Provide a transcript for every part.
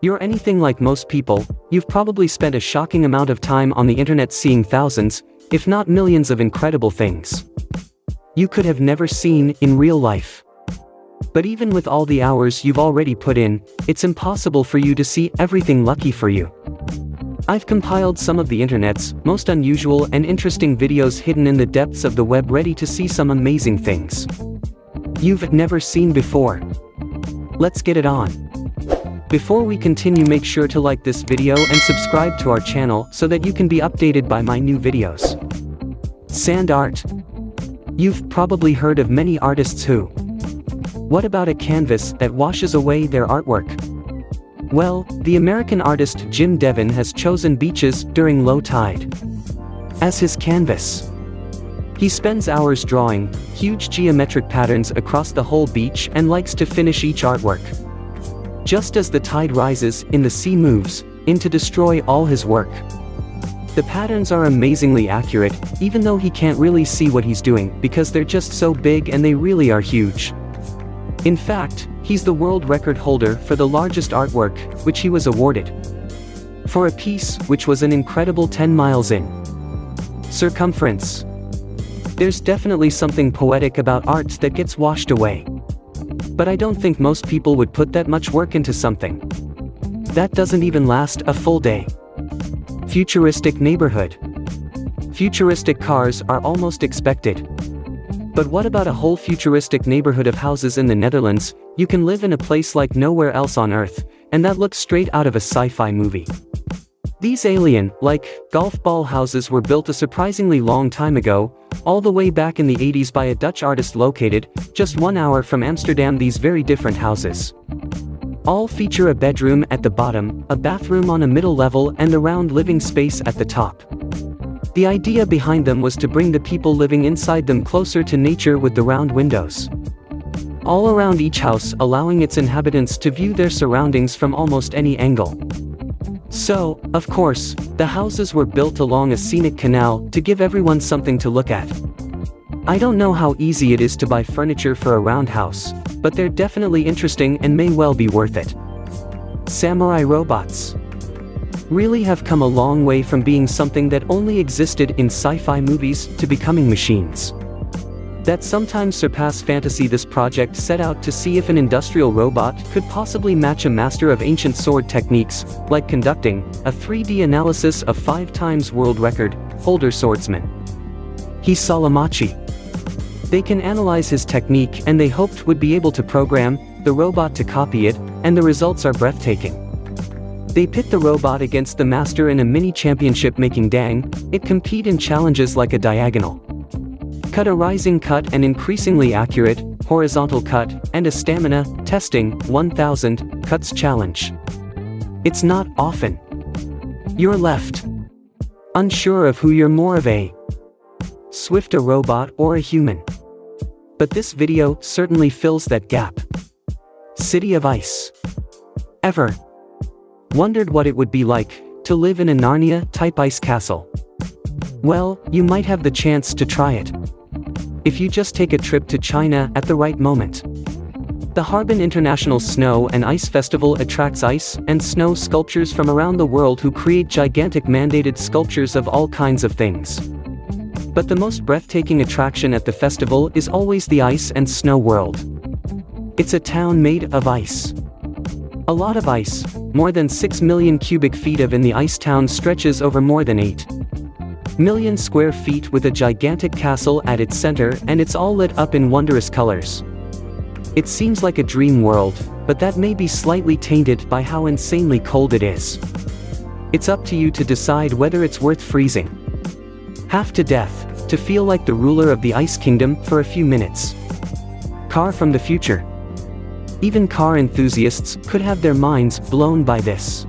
you're anything like most people, you've probably spent a shocking amount of time on the internet seeing thousands, if not millions of incredible things you could have never seen in real life. But even with all the hours you've already put in, it's impossible for you to see everything. Lucky for you. I've compiled some of the internet's most unusual and interesting videos hidden in the depths of the web, ready to see some amazing things you've never seen before. Let's get it on. Before we continue, make sure to like this video and subscribe to our channel so that you can be updated by my new videos. Sand art. You've probably heard of many artists who. What about a canvas that washes away their artwork? Well, the American artist Jim Devon has chosen beaches during low tide as his canvas. He spends hours drawing huge geometric patterns across the whole beach and likes to finish each artwork just as the tide rises and the sea moves in to destroy all his work. The patterns are amazingly accurate, even though he can't really see what he's doing because they're just so big, and they really are huge. In fact, he's the world record holder for the largest artwork, which he was awarded for a piece which was an incredible 10 miles in circumference. There's definitely something poetic about art that gets washed away. But I don't think most people would put that much work into something that doesn't even last a full day. Futuristic neighborhood. Futuristic cars are almost expected. But what about a whole futuristic neighborhood of houses in the Netherlands? You can live in a place like nowhere else on Earth, and that looks straight out of a sci-fi movie. These alien-like golf ball houses were built a surprisingly long time ago, all the way back in the 80s by a Dutch artist located just 1 hour from Amsterdam. These very different houses all feature a bedroom at the bottom, a bathroom on a middle level, and the round living space at the top. The idea behind them was to bring the people living inside them closer to nature with the round windows all around each house, allowing its inhabitants to view their surroundings from almost any angle. So, of course, the houses were built along a scenic canal to give everyone something to look at. I don't know how easy it is to buy furniture for a round house, but they're definitely interesting and may well be worth it. Samurai robots really have come a long way from being something that only existed in sci-fi movies to becoming machines that sometimes surpass fantasy. This project set out to see if an industrial robot could possibly match a master of ancient sword techniques, like conducting a 3D analysis of 5-time world record holder swordsman Hisayamachi. They can analyze his technique, and they hoped would be able to program the robot to copy it, and the results are breathtaking. They pit the robot against the master in a mini championship, making it compete in challenges like a diagonal cut, a rising cut, an increasingly accurate horizontal cut, and a stamina testing 1000 cuts challenge. It's not often you're left unsure of who you're more of, a Swift, a robot, or a human. But this video certainly fills that gap. City of Ice. Ever wondered what it would be like to live in a Narnia-type ice castle? Well, you might have the chance to try it if you just take a trip to China at the right moment. The Harbin International Snow and Ice Festival attracts ice and snow sculptures from around the world who create gigantic mandated sculptures of all kinds of things. But the most breathtaking attraction at the festival is always the Ice and Snow World. It's a town made of ice. A lot of ice, more than 6 million cubic feet of in the ice town stretches over more than 8 million square feet with a gigantic castle at its center, and it's all lit up in wondrous colors. It seems like a dream world, but that may be slightly tainted by how insanely cold it is. It's up to you to decide whether it's worth freezing half to death to feel like the ruler of the Ice Kingdom for a few minutes. Car from the future. Even car enthusiasts could have their minds blown by this.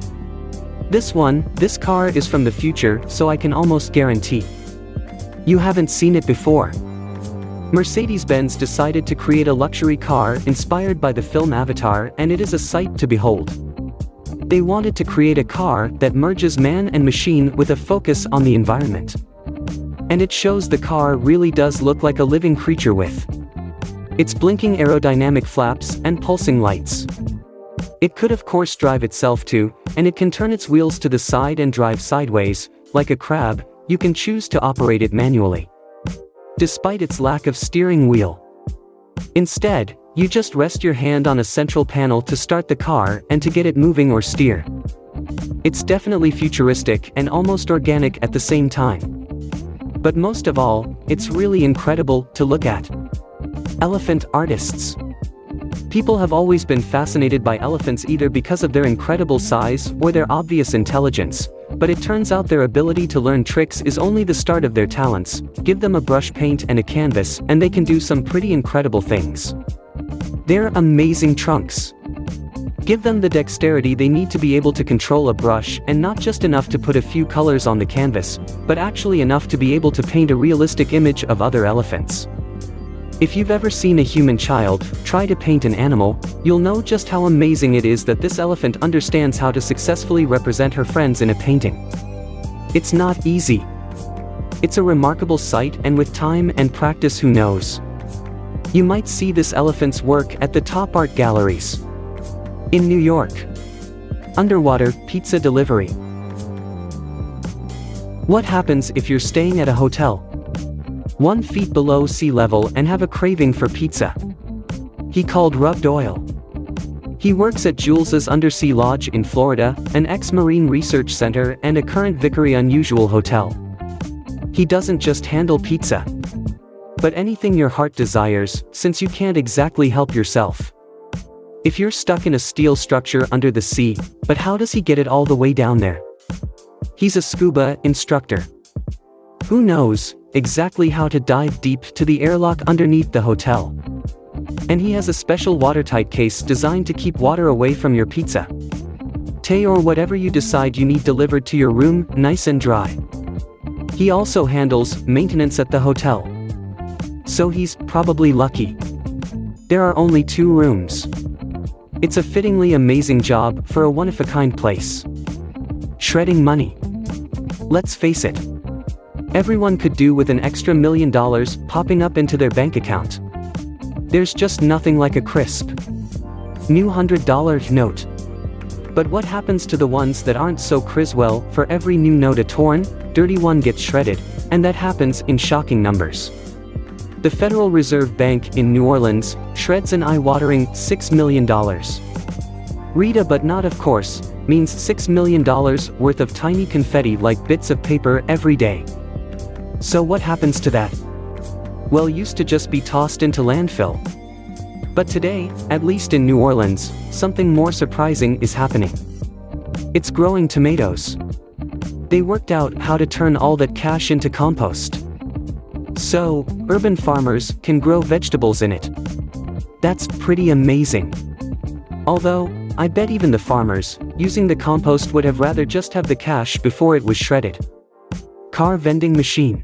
This car is from the future, so I can almost guarantee you haven't seen it before. Mercedes-Benz decided to create a luxury car inspired by the film Avatar, and it is a sight to behold. They wanted to create a car that merges man and machine with a focus on the environment. And it shows. The car really does look like a living creature with its blinking aerodynamic flaps and pulsing lights. It could of course drive itself too, and it can turn its wheels to the side and drive sideways. Like a crab, you can choose to operate it manually, despite its lack of steering wheel. Instead, you just rest your hand on a central panel to start the car and to get it moving or steer. It's definitely futuristic and almost organic at the same time. But most of all, it's really incredible to look at. Elephant artists. People have always been fascinated by elephants either because of their incredible size or their obvious intelligence, but it turns out their ability to learn tricks is only the start of their talents. Give them a brush paint and a canvas, and they can do some pretty incredible things. They're amazing trunks. Give them the dexterity they need to be able to control a brush, and not just enough to put a few colors on the canvas, but actually enough to be able to paint a realistic image of other elephants. If you've ever seen a human child try to paint an animal, you'll know just how amazing it is that this elephant understands how to successfully represent her friends in a painting. It's not easy. It's a remarkable sight, and with time and practice, who knows? You might see this elephant's work at the top art galleries. In New York. Underwater pizza delivery. What happens if you're staying at a hotel 1 feet below sea level and have a craving for pizza? He called Rubbed Oil. He works at Jules's Undersea Lodge in Florida, an ex-Marine research center and a current Very Unusual hotel. He doesn't just handle pizza, but anything your heart desires, since you can't exactly help yourself. If you're stuck in a steel structure under the sea, but how does he get it all the way down there? He's a scuba instructor. Who knows exactly how to dive deep to the airlock underneath the hotel? And he has a special watertight case designed to keep water away from your pizza, tay or whatever you decide you need delivered to your room, nice and dry. He also handles maintenance at the hotel, so he's probably lucky. There are only 2 rooms. It's a fittingly amazing job for a one-of-a-kind place. Shredding money. Let's face it. Everyone could do with an extra $1 million popping up into their bank account. There's just nothing like a crisp new $100 note. But what happens to the ones that aren't so criswell? For every new note, a torn, dirty one gets shredded, and that happens in shocking numbers. The Federal Reserve Bank in New Orleans shreds an eye-watering $6 million. Rita, but not of course, means $6 million worth of tiny confetti like bits of paper every day. So what happens to that? Well, used to just be tossed into landfill. But today, at least in New Orleans, something more surprising is happening. It's growing tomatoes. They worked out how to turn all that cash into compost, so urban farmers can grow vegetables in it. That's pretty amazing. Although, I bet even the farmers using the compost would have rather just have the cash before it was shredded. Car vending machine.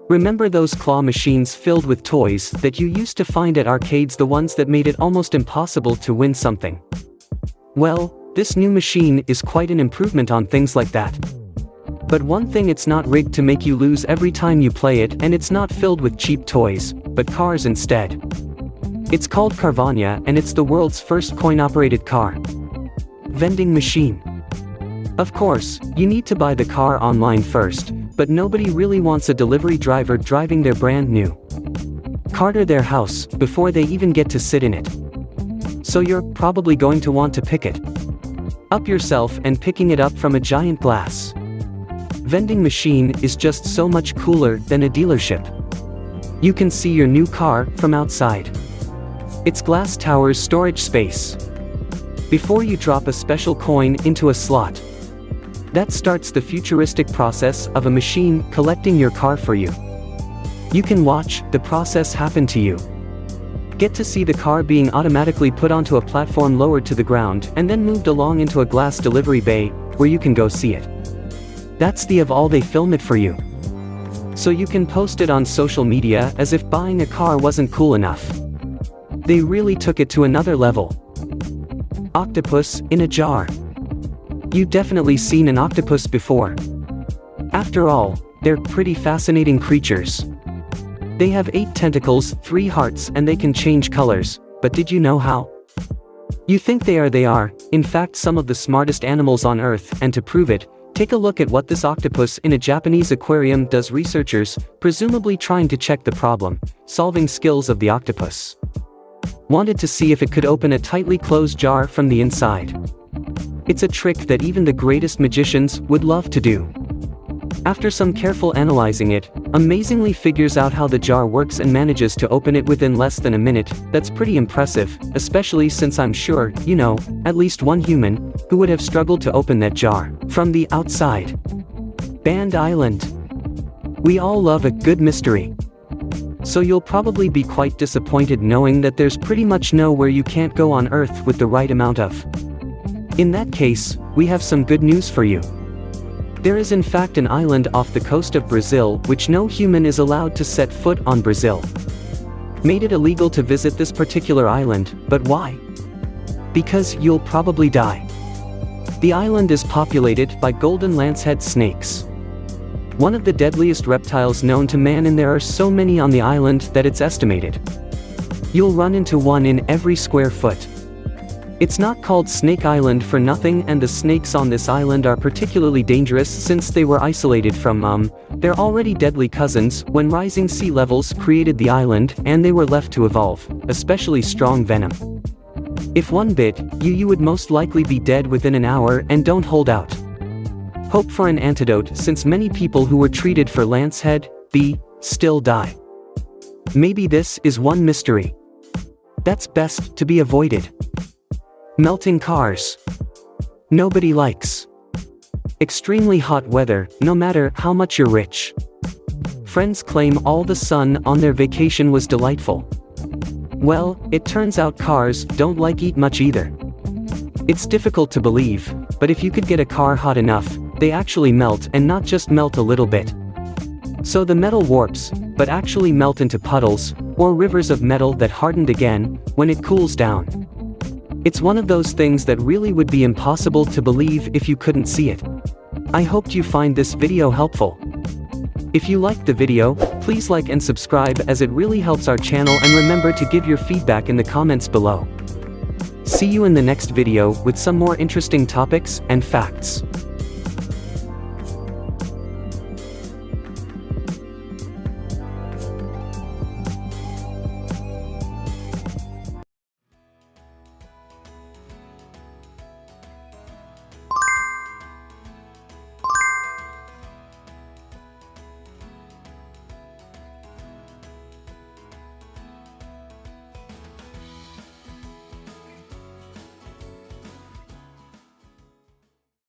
Remember those claw machines filled with toys that you used to find at arcades, the ones that made it almost impossible to win something? Well, this new machine is quite an improvement on things like that. But one thing, it's not rigged to make you lose every time you play it, and it's not filled with cheap toys, but cars instead. It's called Carvana, and it's the world's first coin-operated car vending machine. Of course, you need to buy the car online first, but nobody really wants a delivery driver driving their brand new car to their house before they even get to sit in it. So you're probably going to want to pick it up yourself, and picking it up from a giant glass vending machine is just so much cooler than a dealership. You can see your new car from outside its glass tower's storage space before you drop a special coin into a slot. That starts the futuristic process of a machine collecting your car for you. You can watch the process happen to you. Get to see the car being automatically put onto a platform lowered to the ground and then moved along into a glass delivery bay where you can go see it. That's the of all, they film it for you, so you can post it on social media as if buying a car wasn't cool enough. They really took it to another level. Octopus in a jar. You've definitely seen an octopus before. After all, they're pretty fascinating creatures. They have 8 tentacles, 3 hearts, and they can change colors, but did you know how? You think they are, in fact, some of the smartest animals on Earth, and to prove it, take a look at what this octopus in a Japanese aquarium does. Researchers, presumably trying to check the problem-solving skills of the octopus, wanted to see if it could open a tightly closed jar from the inside. It's a trick that even the greatest magicians would love to do. After some careful analyzing, it amazingly figures out how the jar works and manages to open it within less than a minute. That's pretty impressive, especially since I'm sure, you know, at least one human who would have struggled to open that jar from the outside. Band Island. We all love a good mystery. So you'll probably be quite disappointed knowing that there's pretty much nowhere you can't go on Earth with the right amount of. In that case, we have some good news for you. There is in fact an island off the coast of Brazil which no human is allowed to set foot on. Brazil made it illegal to visit this particular island, but why? Because you'll probably die. The island is populated by golden lancehead snakes, one of the deadliest reptiles known to man, and there are so many on the island that it's estimated you'll run into one in every square foot. It's not called Snake Island for nothing, and the snakes on this island are particularly dangerous since they were isolated from their already deadly cousins when rising sea levels created the island and they were left to evolve especially strong venom. If one bit you would most likely be dead within an hour, and don't hold out hope for an antidote since many people who were treated for lancehead B still die. Maybe this is one mystery that's best to be avoided. Melting cars. Nobody likes extremely hot weather, no matter how much you're rich. Friends claim all the sun on their vacation was delightful. Well, it turns out cars don't like it much either. It's difficult to believe, but if you could get a car hot enough, they actually melt, and not just melt a little bit. So the metal warps, but actually melt into puddles, or rivers of metal that hardened again when it cools down. It's one of those things that really would be impossible to believe if you couldn't see it. I hoped you find this video helpful. If you liked the video, please like and subscribe as it really helps our channel, and remember to give your feedback in the comments below. See you in the next video with some more interesting topics and facts.